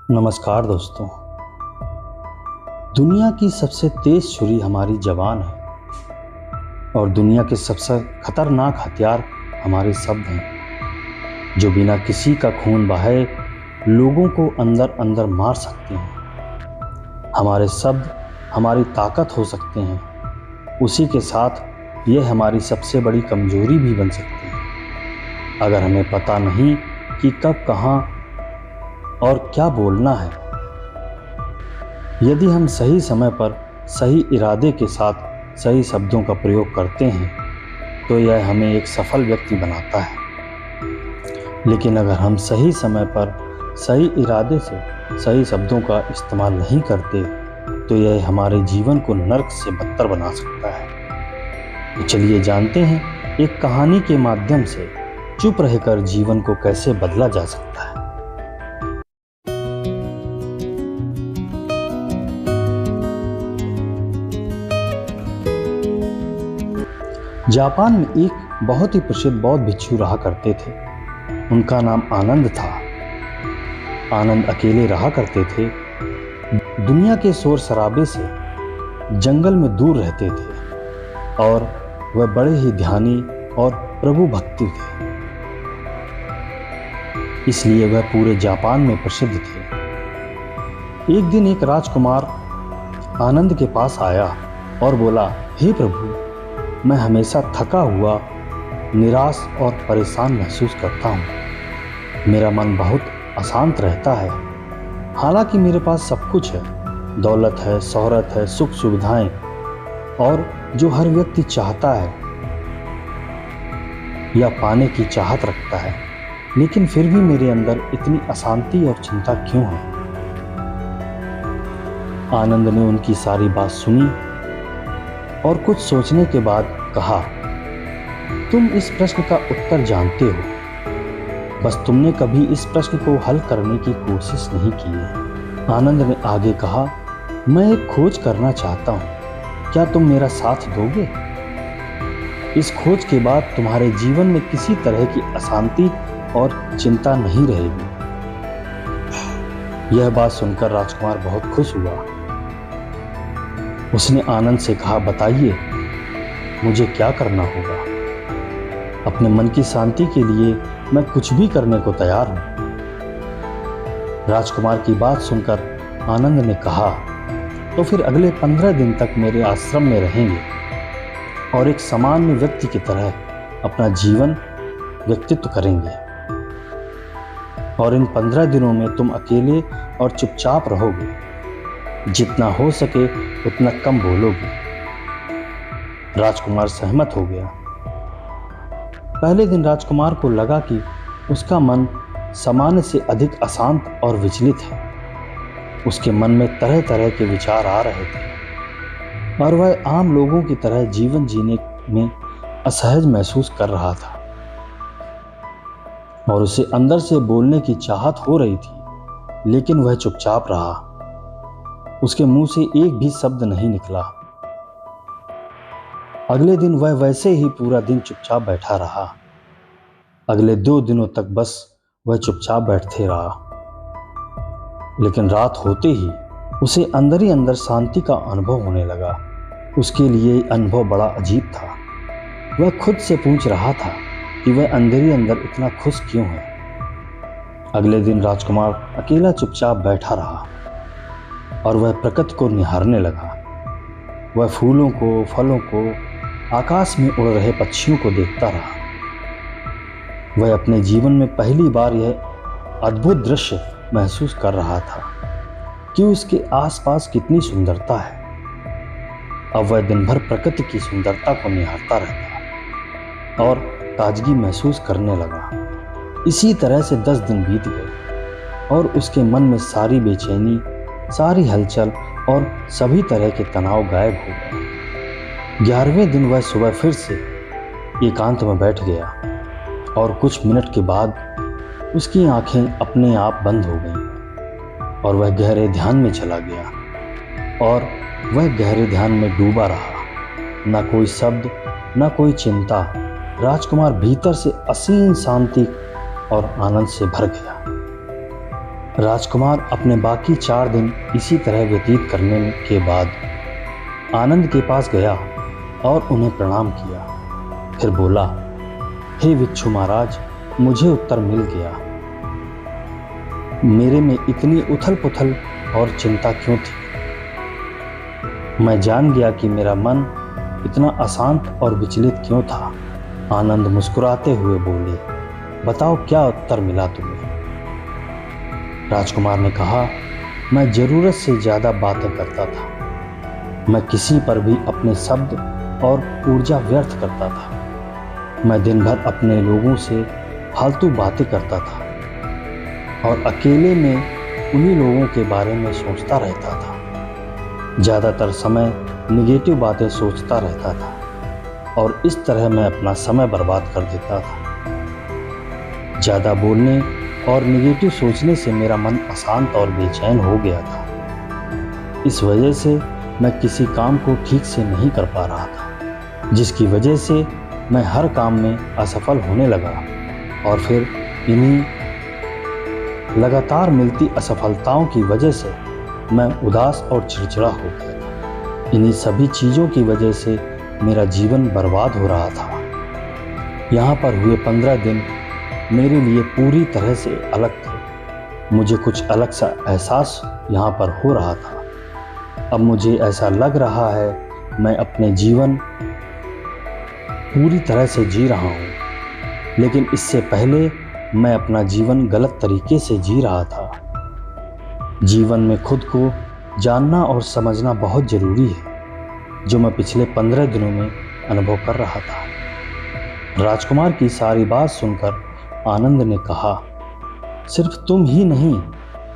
नमस्कार दोस्तों। दुनिया की सबसे तेज छुरी हमारी जबान है और दुनिया के सबसे खतरनाक हथियार हमारे शब्द हैं, जो बिना किसी का खून बहाए लोगों को अंदर अंदर मार सकते हैं। हमारे शब्द हमारी ताकत हो सकते हैं, उसी के साथ ये हमारी सबसे बड़ी कमजोरी भी बन सकते हैं। अगर हमें पता नहीं कि कब, कहाँ और क्या बोलना है, यदि हम सही समय पर सही इरादे के साथ सही शब्दों का प्रयोग करते हैं, तो यह हमें एक सफल व्यक्ति बनाता है। लेकिन अगर हम सही समय पर सही इरादे से सही शब्दों का इस्तेमाल नहीं करते, तो यह हमारे जीवन को नर्क से बदतर बना सकता है। तो चलिए जानते हैं एक कहानी के माध्यम से चुप रहकर जीवन को कैसे बदला जा सकता है। जापान में एक बहुत ही प्रसिद्ध बौद्ध भिक्षु रहा करते थे। उनका नाम आनंद था। आनंद अकेले रहा करते थे। दुनिया के शोर शराबे से जंगल में दूर रहते थे और वह बड़े ही ध्यानी और प्रभु भक्ति थे, इसलिए वह पूरे जापान में प्रसिद्ध थे। एक दिन एक राजकुमार आनंद के पास आया और बोला, हे प्रभु, मैं हमेशा थका हुआ, निराश और परेशान महसूस करता हूँ। मेरा मन बहुत अशांत रहता है। हालांकि मेरे पास सब कुछ है, दौलत है, शोहरत है, सुख सुविधाएं और जो हर व्यक्ति चाहता है या पाने की चाहत रखता है, लेकिन फिर भी मेरे अंदर इतनी अशांति और चिंता क्यों है? आनंद ने उनकी सारी बात सुनी और कुछ सोचने के बाद कहा, तुम इस प्रश्न का उत्तर जानते हो, बस तुमने कभी इस प्रश्न को हल करने की कोशिश नहीं की है। आनंद ने आगे कहा, मैं एक खोज करना चाहता हूँ, क्या तुम मेरा साथ दोगे? इस खोज के बाद तुम्हारे जीवन में किसी तरह की अशांति और चिंता नहीं रहेगी। यह बात सुनकर राजकुमार बहुत खुश हुआ। उसने आनंद से कहा, बताइए, मुझे क्या करना होगा? अपने मन की शांति के लिए मैं कुछ भी करने को तैयार हूं। राजकुमार की बात सुनकर आनंद ने कहा, तो फिर अगले 15 दिन तक मेरे आश्रम में रहेंगे और एक सामान्य व्यक्ति की तरह अपना जीवन व्यक्तित्व करेंगे। और इन 15 दिनों में तुम अकेले और चुपचाप रहोगे, जितना हो सके उतना कम बोलोगे। राजकुमार सहमत हो गया। पहले दिन राजकुमार को लगा कि उसका मन सामान्य से अधिक अशांत और विचलित है। उसके मन में तरह तरह के विचार आ रहे थे और वह आम लोगों की तरह जीवन जीने में असहज महसूस कर रहा था और उसे अंदर से बोलने की चाहत हो रही थी, लेकिन वह चुपचाप रहा। उसके मुंह से एक भी शब्द नहीं निकला। अगले दिन वह वैसे ही पूरा दिन चुपचाप बैठा रहा। अगले 2 दिनों तक बस वह चुपचाप बैठते रहा। लेकिन रात होते ही उसे अंदर ही अंदर शांति का अनुभव होने लगा। उसके लिए अनुभव बड़ा अजीब था। वह खुद से पूछ रहा था कि वह अंदर ही अंदर इतना खुश क्यों है। अगले दिन राजकुमार अकेला चुपचाप बैठा रहा और वह प्रकृति को निहारने लगा। वह फूलों को, फलों को, आकाश में उड़ रहे पक्षियों को देखता रहा। वह अपने जीवन में पहली बार यह अद्भुत दृश्य महसूस कर रहा था कि उसके आसपास कितनी सुंदरता है। अब वह दिन भर प्रकृति की सुंदरता को निहारता रहता और ताजगी महसूस करने लगा। इसी तरह से 10 दिन बीत गए और उसके मन में सारी बेचैनी, सारी हलचल और सभी तरह के तनाव गायब हो गए। 11वें दिन वह सुबह फिर से एकांत में बैठ गया और कुछ मिनट के बाद उसकी आंखें अपने आप बंद हो गईं और वह गहरे ध्यान में चला गया और वह गहरे ध्यान में डूबा रहा। न कोई शब्द, न कोई चिंता। राजकुमार भीतर से असीम शांति और आनंद से भर गया। राजकुमार अपने बाकी 4 दिन इसी तरह व्यतीत करने के बाद आनंद के पास गया और उन्हें प्रणाम किया। फिर बोला, हे विच्छू महाराज, मुझे उत्तर मिल गया। मेरे में इतनी उथल पुथल और चिंता क्यों थी? मैं जान गया कि मेरा मन इतना अशांत और विचलित क्यों था। आनंद मुस्कुराते हुए बोले, बताओ क्या उत्तर मिला तुम्हें? राजकुमार ने कहा, मैं जरूरत से ज्यादा बातें करता था। मैं किसी पर भी अपने शब्द और ऊर्जा व्यर्थ करता था। मैं दिन भर अपने लोगों से फालतू बातें करता था और अकेले में उन्हीं लोगों के बारे में सोचता रहता था। ज़्यादातर समय निगेटिव बातें सोचता रहता था और इस तरह मैं अपना समय बर्बाद कर देता था। ज़्यादा बोलने और निगेटिव सोचने से मेरा मन अशांत और बेचैन हो गया था। इस वजह से मैं किसी काम को ठीक से नहीं कर पा रहा था, जिसकी वजह से मैं हर काम में असफल होने लगा और फिर इन्हीं लगातार मिलती असफलताओं की वजह से मैं उदास और चिड़चिड़ा हो गया था। इन्हीं सभी चीज़ों की वजह से मेरा जीवन बर्बाद हो रहा था। यहाँ पर हुए 15 दिन मेरे लिए पूरी तरह से अलग थे। मुझे कुछ अलग सा एहसास यहाँ पर हो रहा था। अब मुझे ऐसा लग रहा है मैं अपने जीवन पूरी तरह से जी रहा हूँ, लेकिन इससे पहले मैं अपना जीवन गलत तरीके से जी रहा था। जीवन में खुद को जानना और समझना बहुत ज़रूरी है, जो मैं पिछले 15 दिनों में अनुभव कर रहा था। राजकुमार की सारी बात सुनकर आनंद ने कहा, सिर्फ तुम ही नहीं,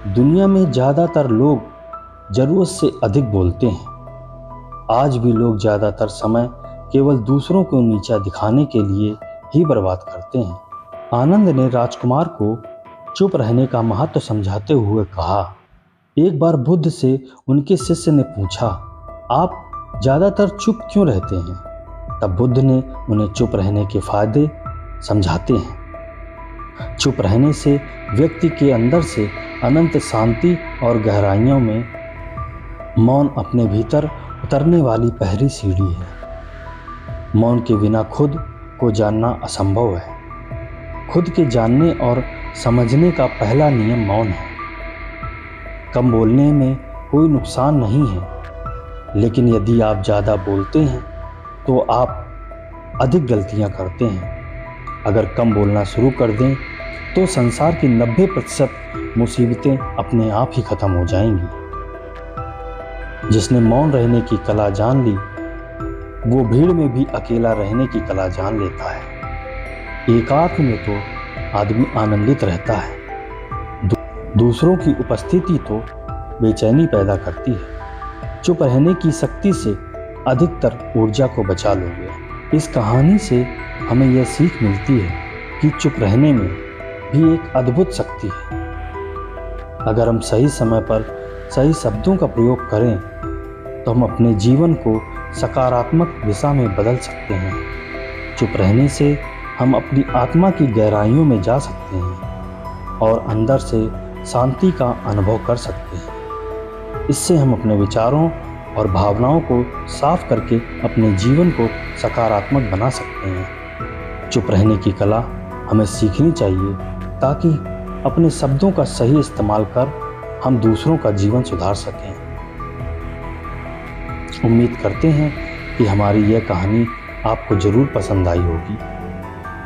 दुनिया में ज़्यादातर लोग ज़रूरत से अधिक बोलते हैं। आज भी लोग ज़्यादातर समय केवल दूसरों को नीचा दिखाने के लिए ही बर्बाद करते हैं। आनंद ने राजकुमार को चुप रहने का महत्व समझाते हुए कहा। एक बार बुद्ध से उनके शिष्य ने पूछा, आप ज़्यादातर चुप क्यों रहते हैं? तब बुद्ध ने उन्हें चुप रहने के फायदे समझाते हैं। चुप रहने से व्यक्ति के अंदर से अनंत शांति और गहराइयों में मौन अपने भीतर उतरने वाली पहली सीढ़ी है। मौन के बिना खुद को जानना असंभव है। खुद के जानने और समझने का पहला नियम मौन है। कम बोलने में कोई नुकसान नहीं है, लेकिन यदि आप ज़्यादा बोलते हैं तो आप अधिक गलतियां करते हैं। अगर कम बोलना शुरू कर दें तो संसार की 90% मुसीबतें अपने आप ही खत्म हो जाएंगी। जिसने मौन रहने की कला जान ली, वो भीड़ में भी अकेला रहने की कला जान लेता है। एकांत में तो आदमी आनंदित रहता है, दूसरों की उपस्थिति तो बेचैनी पैदा करती है। चुप रहने की शक्ति से अधिकतर ऊर्जा को बचा लोगे। इस कहानी से हमें यह सीख मिलती है कि चुप रहने में भी एक अद्भुत शक्ति है। अगर हम सही समय पर सही शब्दों का प्रयोग करें तो हम अपने जीवन को सकारात्मक दिशा में बदल सकते हैं। चुप रहने से हम अपनी आत्मा की गहराइयों में जा सकते हैं और अंदर से शांति का अनुभव कर सकते हैं। इससे हम अपने विचारों और भावनाओं को साफ करके अपने जीवन को सकारात्मक बना सकते हैं। चुप रहने की कला हमें सीखनी चाहिए ताकि अपने शब्दों का सही इस्तेमाल कर हम दूसरों का जीवन सुधार सकें। उम्मीद करते हैं कि हमारी यह कहानी आपको ज़रूर पसंद आई होगी।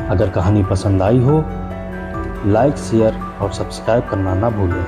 अगर कहानी पसंद आई हो, लाइक, शेयर और सब्सक्राइब करना ना भूलें।